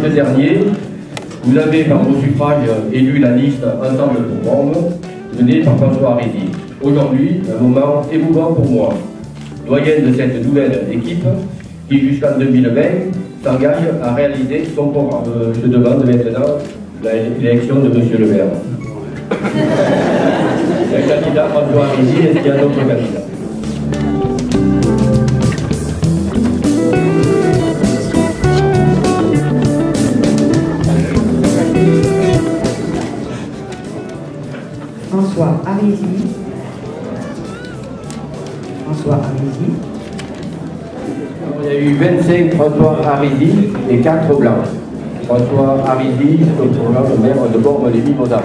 ce dernier, vous avez par vos suffrages élu la liste Ensemble pour Bormes, menée par François Arési. Aujourd'hui, un moment émouvant pour moi, doyen de cette nouvelle équipe qui jusqu'en 2020 s'engage à réaliser son programme. Je demande maintenant l'élection de M. le maire. Le candidat François Arési, est-ce qu'il y a d'autres candidats? François Arési. François Arési. Il y a eu 25 François Arési et 4 blancs. François Arési, le programme maire de Bormes-les-Mimosas.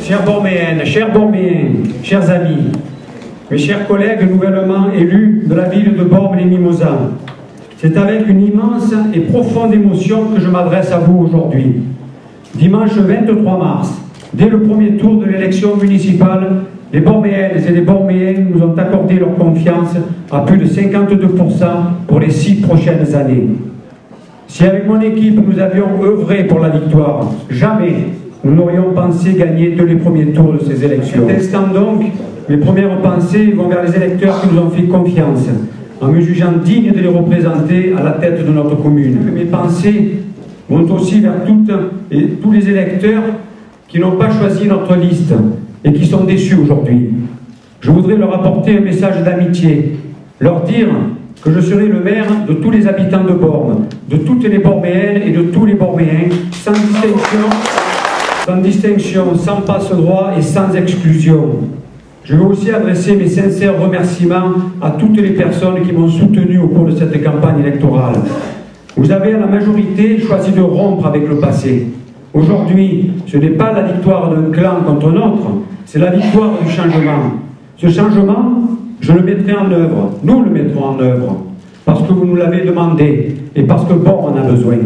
Chers Borméennes, chers Borméens, chers amis, mes chers collègues nouvellement élus de la ville de Bormes-les-Mimosas, c'est avec une immense et profonde émotion que je m'adresse à vous aujourd'hui. Dimanche 23 mars, dès le premier tour de l'élection municipale, les Borméennes et les Borméens nous ont accordé leur confiance à plus de 52% pour les 6 prochaines années. Si avec mon équipe nous avions œuvré pour la victoire, jamais nous n'aurions pensé gagner dès les premiers tours de ces élections. À cet instant donc, mes premières pensées vont vers les électeurs qui nous ont fait confiance, en me jugeant digne de les représenter à la tête de notre commune. Mes pensées vont aussi vers toutes et tous les électeurs qui n'ont pas choisi notre liste et qui sont déçus aujourd'hui. Je voudrais leur apporter un message d'amitié, leur dire que je serai le maire de tous les habitants de Bormes, de toutes les Borméennes et de tous les Borméens, sans distinction, sans passe-droit et sans exclusion. Je veux aussi adresser mes sincères remerciements à toutes les personnes qui m'ont soutenu au cours de cette campagne électorale. Vous avez à la majorité choisi de rompre avec le passé. Aujourd'hui, ce n'est pas la victoire d'un clan contre un autre, c'est la victoire du changement. Ce changement, je le mettrai en œuvre, nous le mettrons en œuvre, parce que vous nous l'avez demandé et parce que Bormes en a besoin.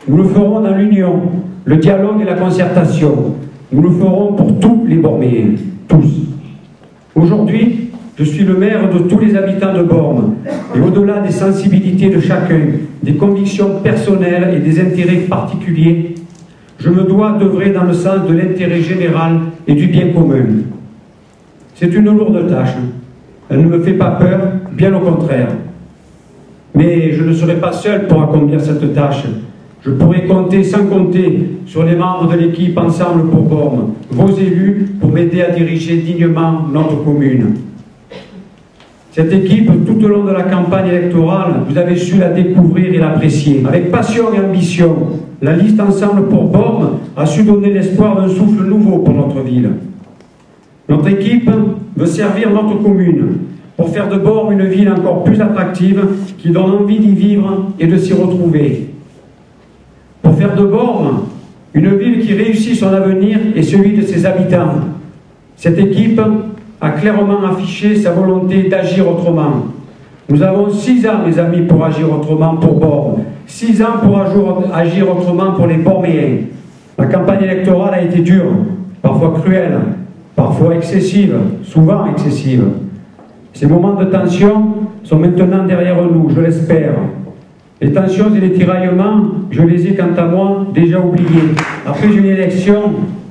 Nous le ferons dans l'union, le dialogue et la concertation. Nous le ferons pour tous les Borméens, tous. Aujourd'hui, je suis le maire de tous les habitants de Bormes, et au-delà des sensibilités de chacun, des convictions personnelles et des intérêts particuliers, je me dois d'œuvrer dans le sens de l'intérêt général et du bien commun. C'est une lourde tâche. Elle ne me fait pas peur, bien au contraire. Mais je ne serai pas seul pour accomplir cette tâche. Je pourrai compter sans compter sur les membres de l'équipe Ensemble pour Bormes, vos élus, pour m'aider à diriger dignement notre commune. Cette équipe, tout au long de la campagne électorale, vous avez su la découvrir et l'apprécier. Avec passion et ambition, la liste Ensemble pour Bormes a su donner l'espoir d'un souffle nouveau pour notre ville. Notre équipe veut servir notre commune pour faire de Bormes une ville encore plus attractive qui donne envie d'y vivre et de s'y retrouver. Pour faire de Bormes une ville qui réussit son avenir et celui de ses habitants. Cette équipe a clairement affiché sa volonté d'agir autrement. Nous avons 6 ans, mes amis, pour agir autrement pour Bormes. 6 ans pour agir autrement pour les Borméens. La campagne électorale a été dure, parfois cruelle, parfois excessive, souvent excessive. Ces moments de tension sont maintenant derrière nous, je l'espère. Les tensions et les tiraillements, je les ai quant à moi déjà oubliés. Après une élection,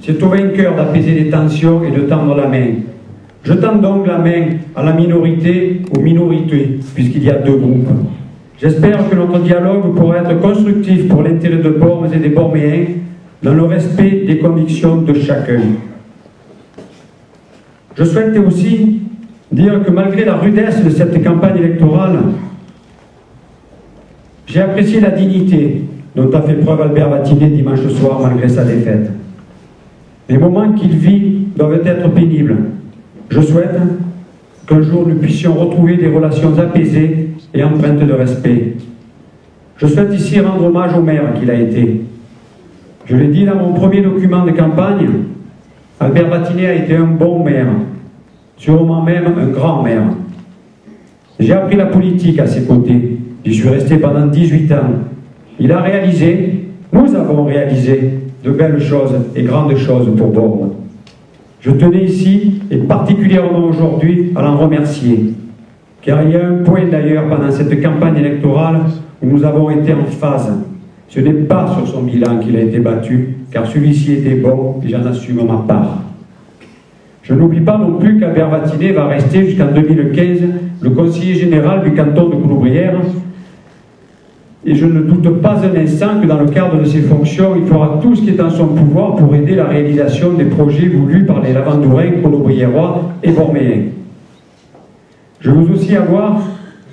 c'est au vainqueur d'apaiser les tensions et de tendre la main. Je tends donc la main à la minorité, aux minorités, puisqu'il y a 2 groupes. J'espère que notre dialogue pourra être constructif pour l'intérêt de Bormes et des Borméens, dans le respect des convictions de chacun. Je souhaitais aussi dire que malgré la rudesse de cette campagne électorale, j'ai apprécié la dignité dont a fait preuve Albert Vatinet dimanche soir malgré sa défaite. Les moments qu'il vit doivent être pénibles. Je souhaite qu'un jour nous puissions retrouver des relations apaisées et empreintes de respect. Je souhaite ici rendre hommage au maire qu'il a été. Je l'ai dit dans mon premier document de campagne, Albert Vatinet a été un bon maire, sûrement même un grand maire. J'ai appris la politique à ses côtés, j'y suis resté pendant 18 ans. Il a réalisé, nous avons réalisé, de belles choses et grandes choses pour Borne. Je tenais ici, et particulièrement aujourd'hui, à l'en remercier. Car il y a un point d'ailleurs pendant cette campagne électorale où nous avons été en phase. Ce n'est pas sur son bilan qu'il a été battu, car celui-ci était bon et j'en assume ma part. Je n'oublie pas non plus qu'Albert Vatinet va rester jusqu'en 2015 le conseiller général du canton de Couloubrières. Et je ne doute pas un instant que dans le cadre de ses fonctions, il fera tout ce qui est en son pouvoir pour aider la réalisation des projets voulus par les Lavandourins, Couloubriérois et Borméens. Je veux aussi avoir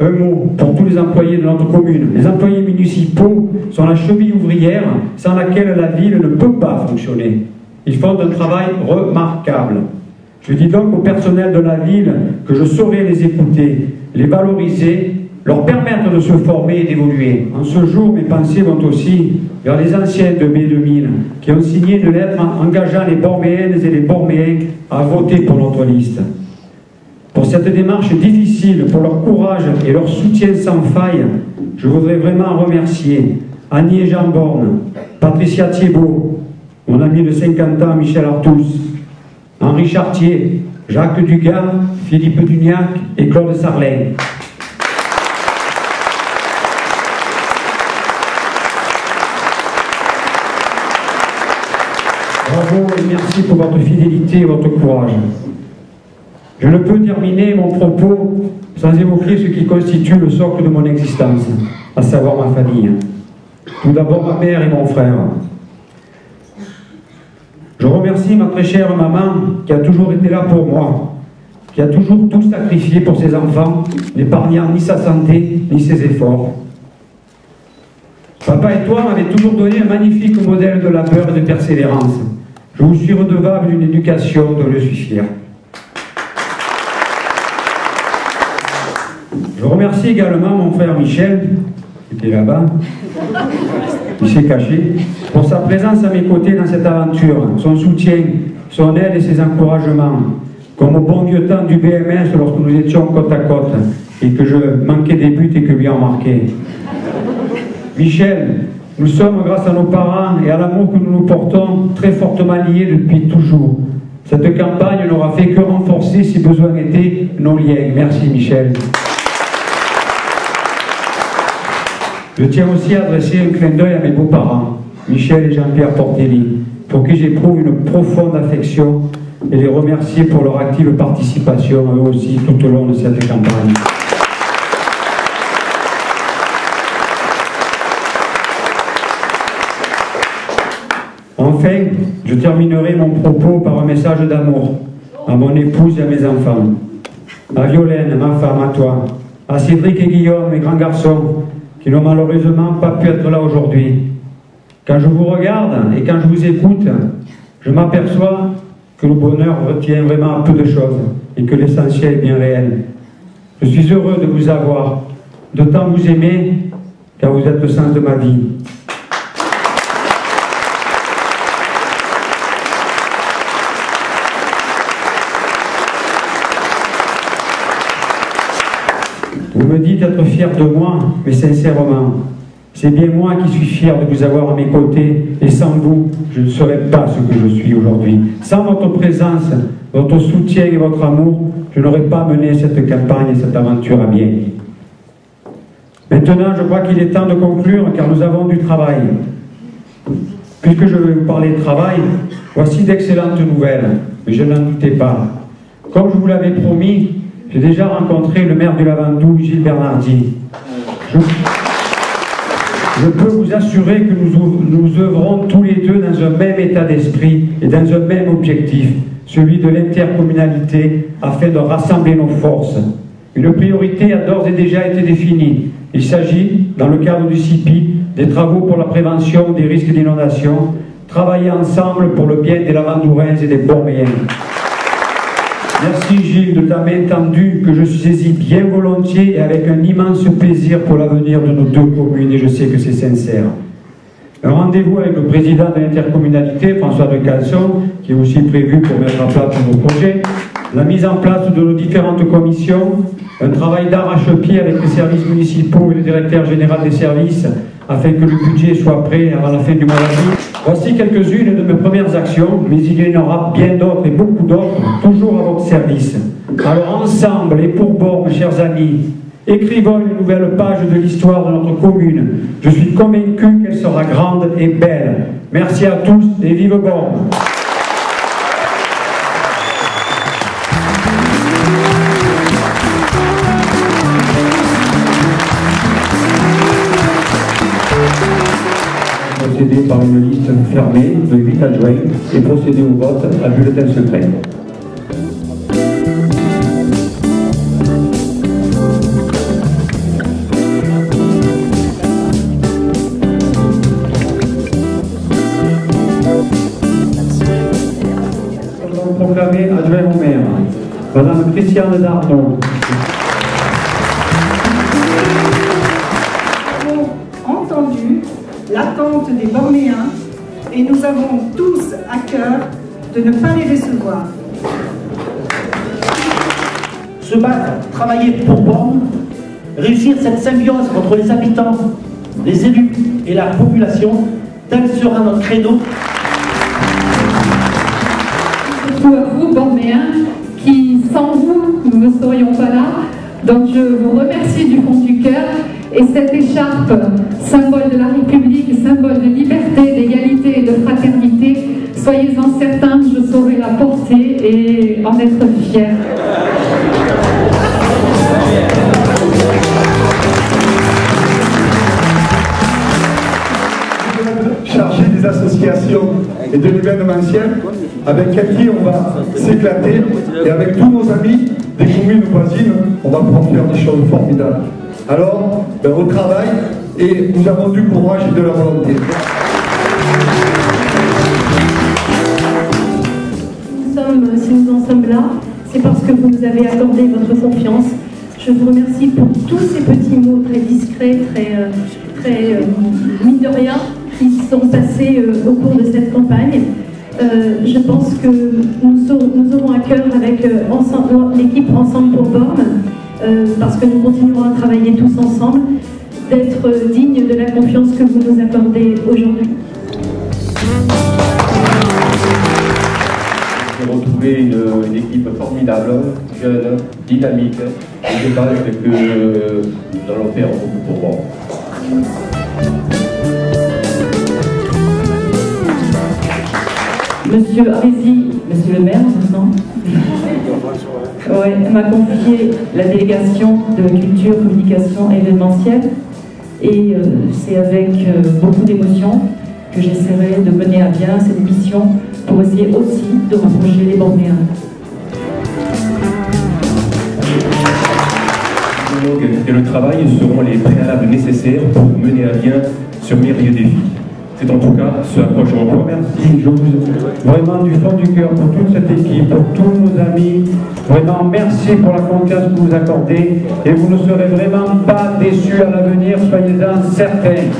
un mot pour tous les employés de notre commune. Les employés municipaux sont la cheville ouvrière sans laquelle la ville ne peut pas fonctionner. Ils font un travail remarquable. Je dis donc au personnel de la ville que je saurai les écouter, les valoriser, leur permettre de se former et d'évoluer. En ce jour, mes pensées vont aussi vers les anciens de mai 2000 qui ont signé une lettre engageant les Borméennes et les Borméens à voter pour notre liste. Pour cette démarche difficile, pour leur courage et leur soutien sans faille, je voudrais vraiment remercier Annie et Jean Borne, Patricia Thiebaud, mon ami de 50 ans Michel Artous, Henri Chartier, Jacques Dugas, Philippe Dugnac et Claude Sarlin. Bravo et merci pour votre fidélité et votre courage. Je ne peux terminer mon propos sans évoquer ce qui constitue le socle de mon existence, à savoir ma famille. Tout d'abord ma mère et mon frère. Je remercie ma très chère maman qui a toujours été là pour moi, qui a toujours tout sacrifié pour ses enfants, n'épargnant ni sa santé ni ses efforts. Papa et toi m'avez toujours donné un magnifique modèle de labeur et de persévérance. Je vous suis redevable d'une éducation dont je suis fier. Je remercie également mon frère Michel, qui était là-bas, il s'est caché, pour sa présence à mes côtés dans cette aventure, son soutien, son aide et ses encouragements, comme au bon vieux temps du BMS lorsque nous étions côte à côte et que je manquais des buts et que lui en marquait. Michel, nous sommes, grâce à nos parents et à l'amour que nous nous portons, très fortement liés depuis toujours. Cette campagne n'aura fait que renforcer, si besoin était, nos liens. Merci Michel. Je tiens aussi à adresser un clin d'œil à mes beaux-parents, Michel et Jean-Pierre Portelli, pour qui j'éprouve une profonde affection et les remercier pour leur active participation, eux aussi, tout au long de cette campagne. Enfin, je terminerai mon propos par un message d'amour à mon épouse et à mes enfants, à Violaine, ma femme, à toi, à Cédric et Guillaume, mes grands garçons, qui n'ont malheureusement pas pu être là aujourd'hui. Quand je vous regarde et quand je vous écoute, je m'aperçois que le bonheur retient vraiment à peu de choses et que l'essentiel est bien réel. Je suis heureux de vous avoir, de tant vous aimer, car vous êtes le sens de ma vie. Vous me dites être fier de moi, mais sincèrement, c'est bien moi qui suis fier de vous avoir à mes côtés, et sans vous, je ne serais pas ce que je suis aujourd'hui. Sans votre présence, votre soutien et votre amour, je n'aurais pas mené cette campagne et cette aventure à bien. Maintenant, je crois qu'il est temps de conclure, car nous avons du travail. Puisque je vais vous parler de travail, voici d'excellentes nouvelles, mais je n'en doutais pas. Comme je vous l'avais promis, j'ai déjà rencontré le maire du Lavandou, Gilles Bernardi. Je peux vous assurer que nous œuvrons tous les deux dans un même état d'esprit et dans un même objectif, celui de l'intercommunalité, afin de rassembler nos forces. Une priorité a d'ores et déjà été définie. Il s'agit, dans le cadre du CIPI, des travaux pour la prévention des risques d'inondation, travailler ensemble pour le bien des Lavandourins et des Borméens. Merci Gilles de ta main tendue que je saisis bien volontiers et avec un immense plaisir pour l'avenir de nos deux communes, et je sais que c'est sincère. Un rendez-vous avec le président de l'intercommunalité, François de Calson, qui est aussi prévu pour mettre en place tous nos projets, la mise en place de nos différentes commissions, un travail d'arrache-pied avec les services municipaux et le directeur général des services afin que le budget soit prêt avant la fin du mois d'avril. Voici quelques-unes de mes premières actions, mais il y en aura bien d'autres et beaucoup d'autres, toujours à votre service. Alors ensemble et pour Bormes, chers amis, écrivons une nouvelle page de l'histoire de notre commune. Je suis convaincu qu'elle sera grande et belle. Merci à tous et vive Bormes. Procéder par une liste fermée de 8 adjoints et procéder au vote à bulletin secret. Proclamé adjoint au maire, Madame Christiane Darnaud. Nous avons entendu l'attente des Bornéens et nous avons tous à cœur de ne pas les décevoir. Se battre, travailler pour Bormes, réussir cette symbiose entre les habitants, les élus et la population, tel sera notre credo. Surtout à vous, Bornéens, qui sans vous, nous ne serions pas là. Donc je vous remercie du fond du cœur. Et cette écharpe, symbole de la République, symbole de liberté, d'égalité et de fraternité, soyez-en certains, je saurai la porter et en être fier. Chargé des associations et de l'événementiel, avec Cathy on va s'éclater et avec tous nos amis des communes voisines, on va pouvoir faire des choses formidables. Alors, au travail, et nous avons du courage et de la volonté. Si nous en sommes là, c'est parce que vous nous avez accordé votre confiance. Je vous remercie pour tous ces petits mots très discrets, très mine de rien, qui sont passés au cours de cette campagne. Je pense que nous aurons à cœur avec l'équipe Ensemble pour Bormes, parce que nous continuerons à travailler tous ensemble, d'être dignes de la confiance que vous nous accordez aujourd'hui. J'ai retrouvé une équipe formidable, jeune, dynamique, et je pense que nous allons faire beaucoup pour Bormes. Monsieur Arési, monsieur le maire maintenant, m'a confié la délégation de culture, communication et événementiel. Et c'est avec beaucoup d'émotion que j'essaierai de mener à bien cette mission pour essayer aussi de rapprocher les Bornéens. Le dialogue et le travail seront les préalables nécessaires pour mener à bien ce merveilleux défi. C'est en tout cas ce à quoi je vous remercie. Je vous vraiment du fond du cœur pour toute cette équipe, pour tous nos amis. Vraiment merci pour la confiance que vous nous accordez et vous ne serez vraiment pas déçus à l'avenir, soyez-en certains.